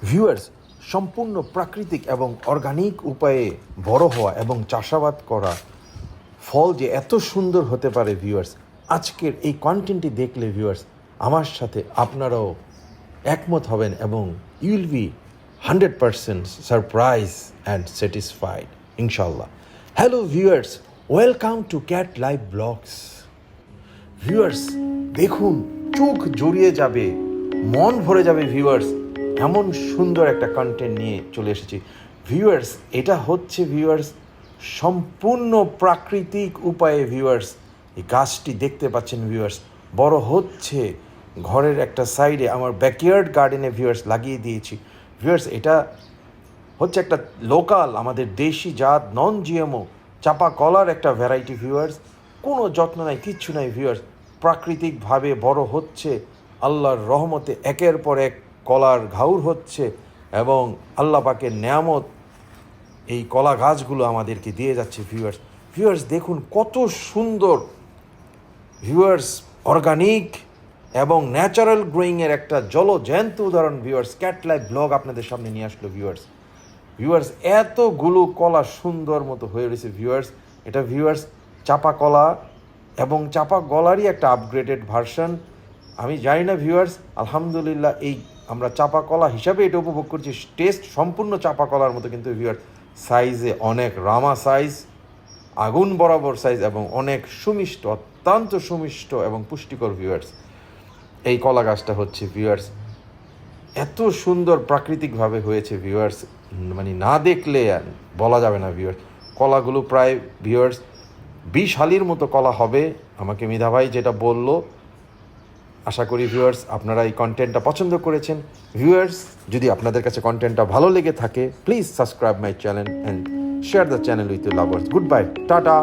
Viewers, সম্পূর্ণ প্রাকৃতিক এবং অর্গানিক উপায়ে বড় হওয়া এবং চাষাবাদ করা ফল যে এত সুন্দর হতে পারে ভিউয়ার্স, আজকের এই কন্টেন্টটি দেখলে ভিউয়ার্স আমার সাথে আপনারাও একমত হবেন এবং you'll be 100% surprise and satisfied ইনশাল্লাহ। Hello viewers, welcome to cat live blogs. Viewers দেখুন, চোখ জড়িয়ে যাবে, মন ভরে যাবে ভিউয়ার্স, এমন সুন্দর একটা কন্টেন্ট নিয়ে চলে এসেছি ভিউয়ার্স। এটা হচ্ছে ভিউয়ার্স সম্পূর্ণ প্রাকৃতিক উপায়ে ভিউয়ার্স এই গাছটি দেখতে পাচ্ছেন ভিউয়ার্স বড় হচ্ছে ঘরের একটা সাইডে, আমার ব্যাকইয়ার্ড গার্ডেনে ভিউয়ার্স লাগিয়ে দিয়েছি ভিউয়ার্স। এটা হচ্ছে একটা লোকাল আমাদের দেশি জাত নন জিএমও চাপা কলার একটা ভ্যারাইটি ভিউয়ার্স। কোনো যত্ন নাই, কিচ্ছু নাই ভিউয়ার্স, প্রাকৃতিকভাবে বড় হচ্ছে, আল্লাহর রহমতে একের পর এক কলার ঘাউর হচ্ছে এবং আল্লাহ পাকের নেয়ামত এই কলা গাছগুলো আমাদেরকে দিয়ে যাচ্ছে ভিউয়ার্স। ভিউয়ার্স দেখুন কত সুন্দর ভিউয়ার্স, অর্গানিক এবং ন্যাচারাল গ্রোয়িংয়ের একটা জলজ্যান্ত উদাহরণ ভিউয়ার্স ক্যাট লাইভ ব্লগ আপনাদের সামনে নিয়ে আসলো ভিউয়ার্স। ভিউয়ার্স এতগুলো কলা সুন্দর মতো হয়ে রয়েছে ভিউয়ার্স। এটা ভিউয়ার্স চাপা কলা এবং চাপা গলারই একটা আপগ্রেডেড ভার্সন। আমি জানি না ভিউয়ার্স, আলহামদুলিল্লাহ এই আমরা চাপা কলা হিসাবে এটা উপভোগ করছি, টেস্ট সম্পূর্ণ চাপা কলার মতো, কিন্তু ভিউয়ার্স সাইজে অনেক রামা সাইজ, আগুন বরাবর সাইজ এবং অনেক সুমিষ্ট, অত্যন্ত সুমিষ্ট এবং পুষ্টিকর ভিউয়ার্স। এই কলা গাছটা হচ্ছে ভিউয়ার্স এত সুন্দর প্রাকৃতিকভাবে হয়েছে ভিউয়ার্স, মানে না দেখলে বলা যাবে না ভিউয়ার্স। কলাগুলো প্রায় ভিউয়ার্স 20 হালির মতো কলা হবে, আমাকে মিধা ভাই যেটা বলল। আশা করি ভিউয়ার্স আপনারা এই কন্টেন্টটা পছন্দ করেছেন। ভিউয়ার্স যদি আপনাদের কাছে কন্টেন্টটা ভালো লেগে থাকে, please subscribe my channel and share the channel with your lovers. Good bye, tata.